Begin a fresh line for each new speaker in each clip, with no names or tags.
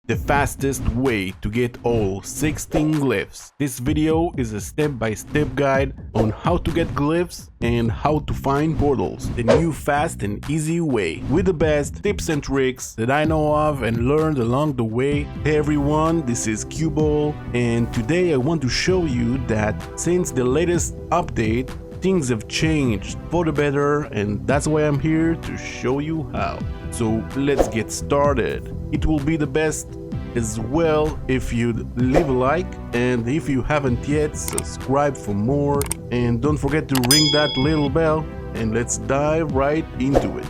the fastest way to get all 16 glyphs. This video is a step-by-step guide on how to get glyphs and how to find portals, the new fast and easy way, with the best tips and tricks that I know of and learned along the way. Hey everyone, this is 𝐂𝐤, and today I want to show you that since the latest update, things have changed for the better, and that's why I'm here to show you how. So let's get started. It will be the best as well if you leave a like, and if you haven't yet, subscribe for more, and don't forget to ring that little bell, and let's dive right into it.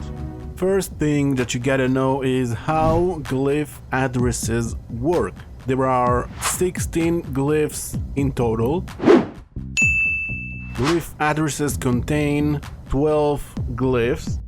First thing that you gotta know is how glyph addresses work. There are 16 glyphs in total. Glyph addresses contain 12 glyphs,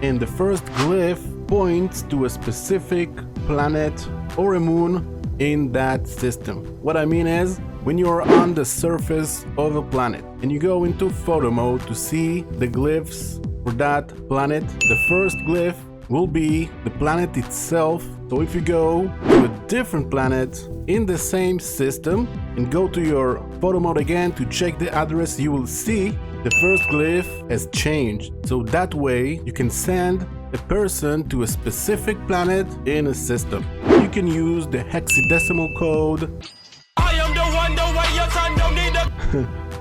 and the first glyph points to a specific planet or a moon in that system. What I mean is, when you're on the surface of a planet and you go into photo mode to see the glyphs for that planet, the first glyph will be the planet itself. So if you go to a different planet in the same system and go to your photo mode again to check the address, you will see the first glyph has changed. So that way you can send a person to a specific planet in a system. You can use the hexadecimal code I am the one, the way your son don't need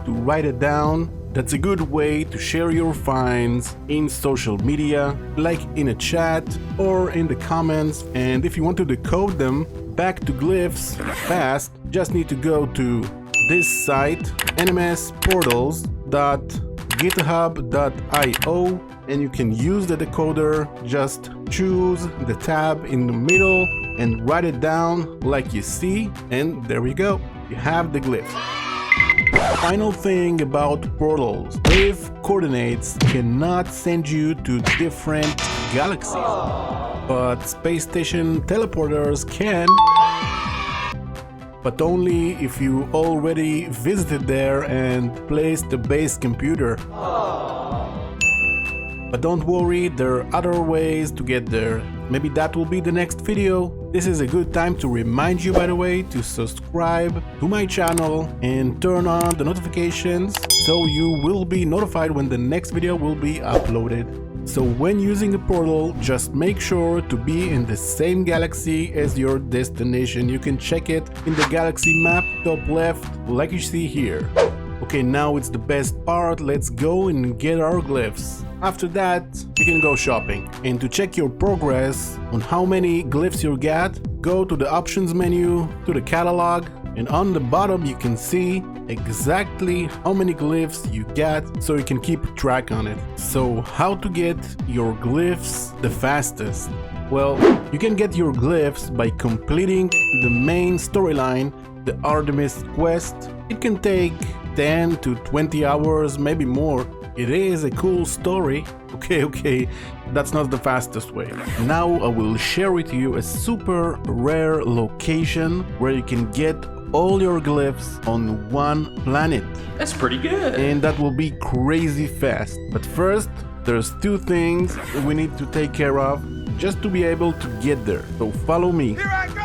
to write it down. That's a good way to share your finds in social media, like in a chat or in the comments. And if you want to decode them back to glyphs fast, just need to go to this site, nmsportals.github.io, and you can use the decoder. Just choose the tab in the middle and write it down like you see, and there we go, you have the glyph. Final thing about portals: glyph coordinates cannot send you to different galaxies, but space station teleporters can, but only if you already visited there and placed the base computer. But don't worry, there are other ways to get there. Maybe that will be the next video. This is a good time to remind you, by the way, to subscribe to my channel and turn on the notifications so you will be notified when the next video will be uploaded. So when using a portal, just make sure to be in the same galaxy as your destination. You can check it in the galaxy map top left, like you see here. Okay, now it's the best part. Let's go and get our glyphs. After that, you can go shopping. And to check your progress on how many glyphs you got, go to the options menu, to the catalog, and on the bottom you can see exactly how many glyphs you got, so you can keep track on it. So how to get your glyphs the fastest? Well, you can get your glyphs by completing the main storyline, the Artemis quest. It can take 10 to 20 hours, maybe more. It is a cool story. Okay, that's not the fastest way. Now I will share with you a super rare location where you can get all your glyphs on one planet.
That's pretty good.
And that will be crazy fast. But first, there's two things we need to take care of just to be able to get there. So follow me.
Here I go!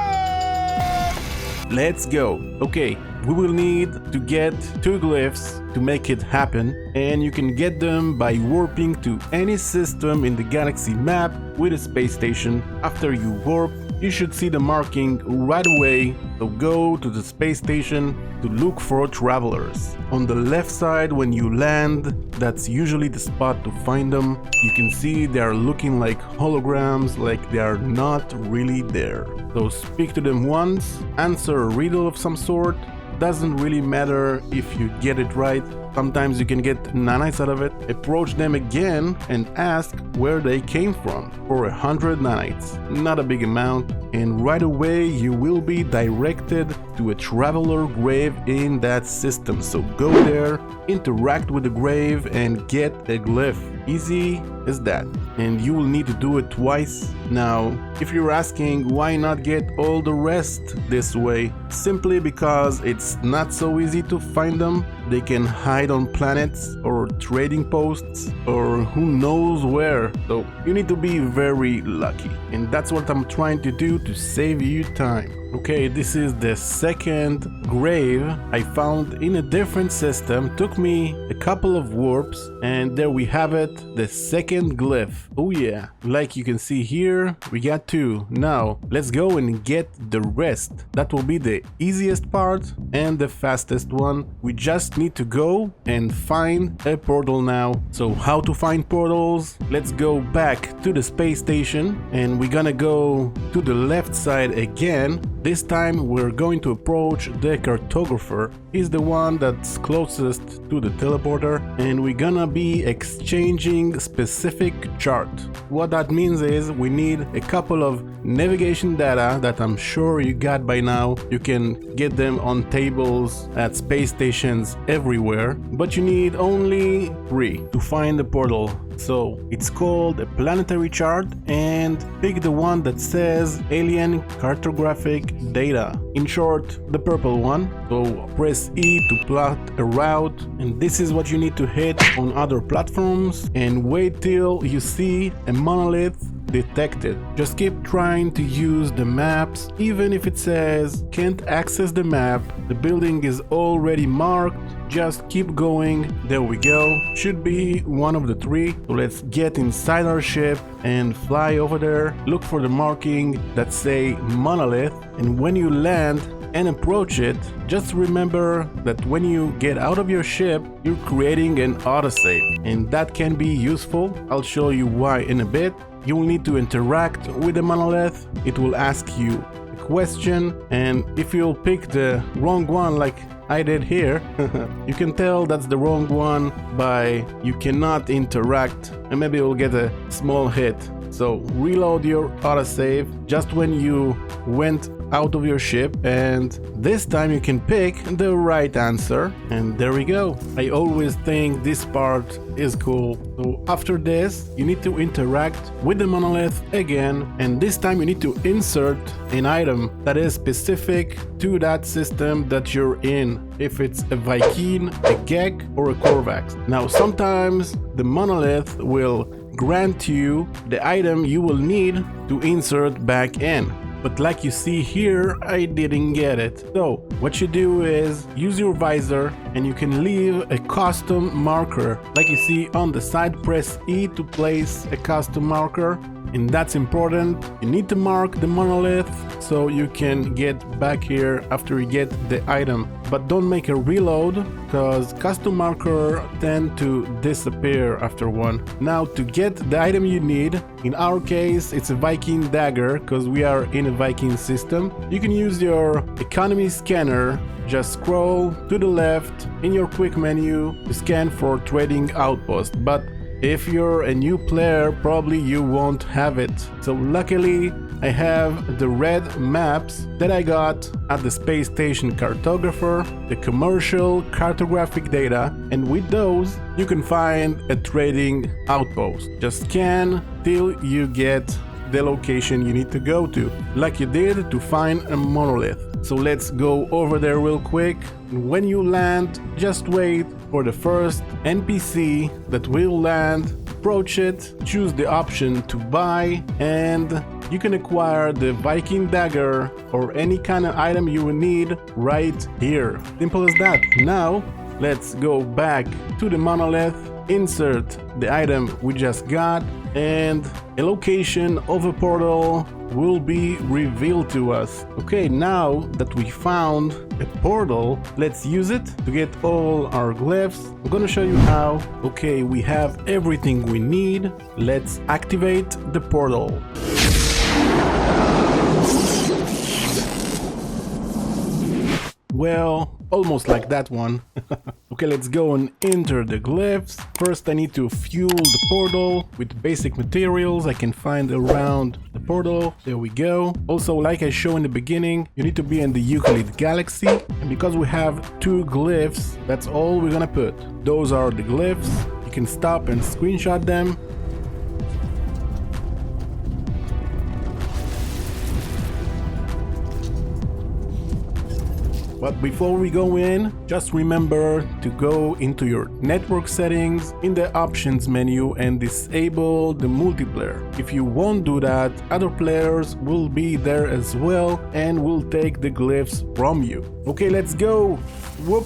Let's go. Okay, we will need to get 2 glyphs to make it happen, and you can get them by warping to any system in the galaxy map with a space station. After you warp, you should see the marking right away, so go to the space station to look for travelers. On the left side when you land, that's usually the spot to find them. You can see they are looking like holograms, like they are not really there. So speak to them once, answer a riddle of some sort. Doesn't really matter if you get it right, sometimes you can get nanites out of it. Approach them again and ask where they came from for 100 nanites, not a big amount, and right away you will be directed to a traveler grave in that system. So go there, interact with the grave and get a glyph. Easy is that, and you will need to do it twice. Now, if you're asking why not get all the rest this way, simply because it's not so easy to find them. They can hide on planets or trading posts or who knows where, so you need to be very lucky, and that's what I'm trying to do to save you time. Okay, this is the second grave I found in a different system. Took me a couple of warps, and there we have it, the second glyph. Oh yeah, like you can see here, we got 2. Now let's go and get the rest. That will be the easiest part and the fastest one. We just need to go and find a portal now. So how to find portals? Let's go back to the space station, and we're gonna go to the left side again. This time we're going to approach the cartographer. He's the one that's closest to the teleporter, and we're gonna be exchanging specific chart. What that means is we need a couple of navigation data that I'm sure you got by now. You can get them on tables at space stations everywhere, but you need only 3 to find the portal. So it's called a planetary chart, and pick the one that says alien cartographic data. In short, the purple one. So press E to plot a route, and this is what you need to hit on other platforms, and wait till you see a monolith detected. Just keep trying to use the maps, even if it says can't access the map, the building is already marked. Just keep going. There we go. Should be one of the 3. So let's get inside our ship and fly over there. Look for the marking that say monolith, and when you land and approach it, just remember that when you get out of your ship, you're creating an autosave, and that can be useful. I'll show you why in a bit. You will need to interact with the monolith. It will ask you a question, and if you'll pick the wrong one like I did here, you can tell that's the wrong one by you cannot interact, and maybe you'll get a small hit. So reload your autosave just when you went out of your ship, and this time you can pick the right answer, and there we go. I always think this part is cool. So after this you need to interact with the monolith again, and this time you need to insert an item that is specific to that system that you're in, if it's a Viking, a 𝐾𝐥, or a Korvax. Now sometimes the monolith will grant you the item you will need to insert back in, but like you see here, I didn't get it. So what you do is use your visor, and you can leave a custom marker. Like you see on the side, press E to place a custom marker, and that's important. You need to mark the monolith so you can get back here after you get the item, but don't make a reload because custom marker tend to disappear after one. Now to get the item you need, in our case it's a Viking dagger because we are in a Viking system. You can use your economy scanner. Just scroll to the left in your quick menu to scan for trading outpost, but if you're a new player, probably you won't have it. So luckily I have the red maps that I got at the space station cartographer, the commercial cartographic data, and with those you can find a trading outpost. Just scan till you get the location you need to go to, like you did to find a monolith. So let's go over there real quick. When you land, just wait for the first NPC that will land, approach it, choose the option to buy, and you can acquire the Viking dagger or any kind of item you will need right here. Simple as that. Now let's go back to the monolith, insert the item we just got, and a location of a portal will be revealed to us. Okay, now that we found a portal, let's use it to get all our glyphs. I'm gonna show you how. Okay, we have everything we need. Let's activate the portal. Well, almost like that one. Okay, let's go and enter the glyphs. First, I need to fuel the portal with basic materials I can find around the portal. There we go. Also, like I showed in the beginning, you need to be in the Euclid galaxy. And because we have 2 glyphs, that's all we're gonna put. Those are the glyphs. You can stop and screenshot them. But before we go in, just remember to go into your network settings in the options menu and disable the multiplayer. If you won't do that, other players will be there as well and will take the glyphs from you. Okay, let's go. Whoop.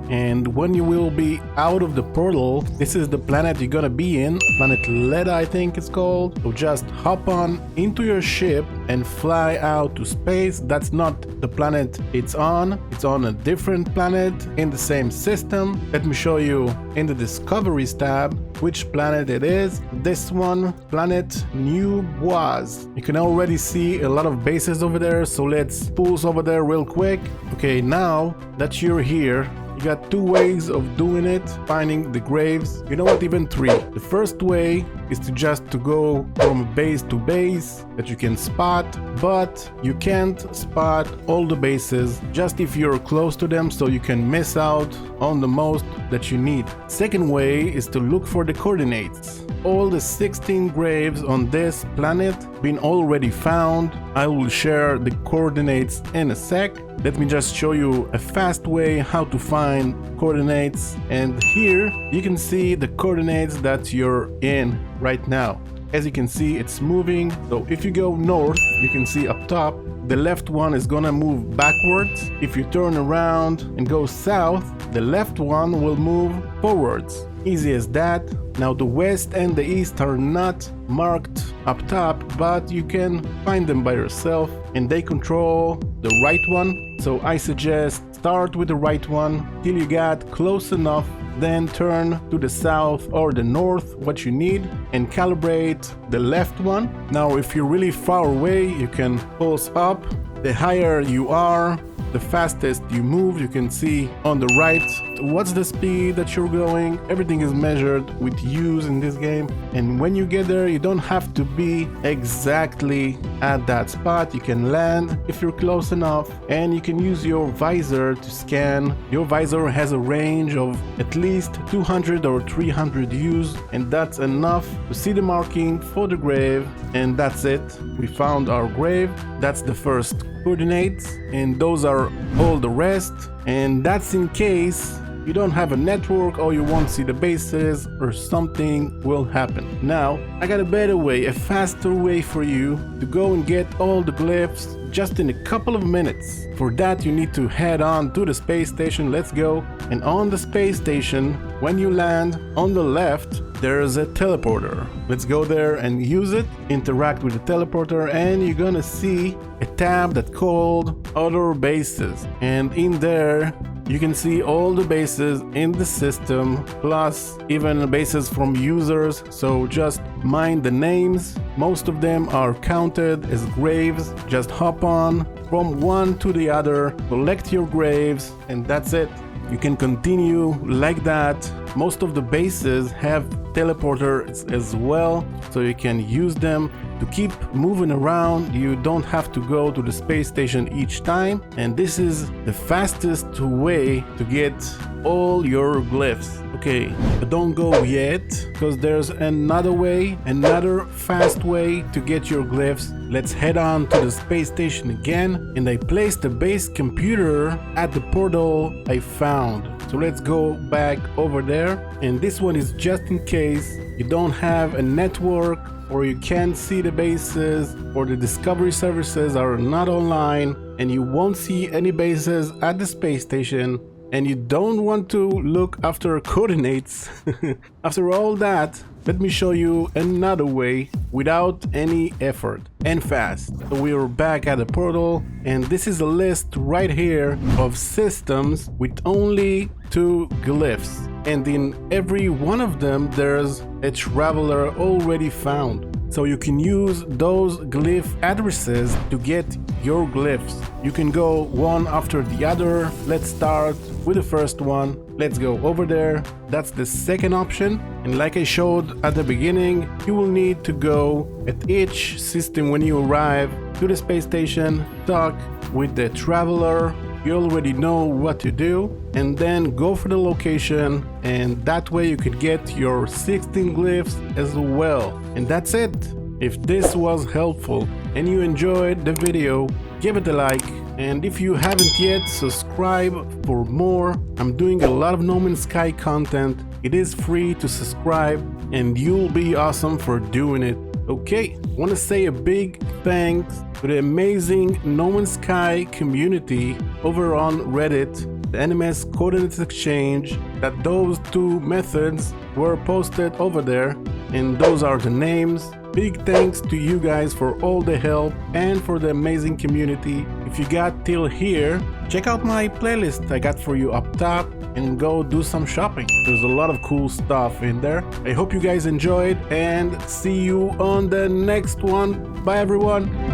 And when you will be out of the portal, this is the planet you're gonna be in, planet 𝐿EDA I think it's called. So just hop on into your ship and fly out to space. That's not the planet it's on a different planet in the same system. Let me show you in the Discoveries tab which planet it is. This one, planet 𝐂𝐤𝐬𝐿. You can already see a lot of bases over there, so let's pulse over there real quick. Okay, now that you're here, you got two ways of doing it, finding the graves. You know what, even three. The first way is to go from base to base that you can spot, but you can't spot all the bases just if you're close to them, so you can miss out on the most that you need. Second way is to look for the coordinates. All the 16 graves on this planet been already found. I will share the coordinates in a sec. Let me just show you a fast way how to find coordinates, and here you can see the coordinates that you're in right now. As you can see, it's moving. So if you go north, you can see up top the left one is gonna move backwards. If you turn around and go south, the left one will move forwards. Easy as that. Now the west and the east are not marked up top, but you can find them by yourself, and they control the right one. So I suggest start with the right one till you got close enough, then turn to the south or the north, what you need, and calibrate the left one. Now if you're really far away, you can pulse up. The higher you are, the fastest you move. You can see on the right what's the speed that you're going. Everything is measured with U's in this game, and when you get there, you don't have to be exactly at that spot. You can land if you're close enough, and you can use your visor to scan. Your visor has a range of at least 200 or 300 U's, and that's enough to see the marking for the grave. And that's it, we found our grave. That's the first coordinates, and those are all the rest. And that's in case you don't have a network or you won't see the bases or something will happen. Now I got a better way, a faster way for you to go and get all the glyphs just in a couple of minutes. For that, you need to head on to the space station. Let's go. And on the space station, when you land, on the left there's a teleporter. Let's go there and use it, interact with the teleporter, and you're gonna see a tab that's called Other Bases, and in there you can see all the bases in the system, plus even bases from users. So just mind the names. Most of them are counted as graves. Just hop on from one to the other, collect your graves, and that's it. You can continue like that. Most of the bases have teleporters as well, so you can use them to keep moving around. You don't have to go to the space station each time, and this is the fastest way to get all your glyphs. Okay, but don't go yet, because there's another way, another fast way to get your glyphs. Let's head on to the space station again, and I placed the base computer at the portal I found. So let's go back over there, and this one is just in case you don't have a network, or you can't see the bases, or the discovery services are not online, and you won't see any bases at the space station, and you don't want to look after coordinates. After all that, let me show you another way without any effort and fast. So we are back at the portal, and this is a list right here of systems with only 2 glyphs, and in every one of them there's a traveler already found. So you can use those glyph addresses to get your glyphs. You can go one after the other. Let's start with the first one. Let's go over there. That's the second option, and like I showed at the beginning, you will need to go at each system when you arrive to the space station, talk with the traveler. You already know what to do, and then go for the location, and that way you could get your 16 glyphs as well. And that's it. If this was helpful and you enjoyed the video, give it a like, And if you haven't yet, subscribe for more. I'm doing a lot of No Man's Sky content. It is free to subscribe and you'll be awesome for doing it. Okay, I want to say a big thanks to the amazing No Man's Sky community over on Reddit, the NMS Coordinates Exchange, that those two methods were posted over there, and those are the names. Big thanks to you guys for all the help and for the amazing community. If you got till here, check out my playlist I got for you up top and go do some shopping. There's a lot of cool stuff in there. I hope you guys enjoyed and see you on the next one. Bye everyone.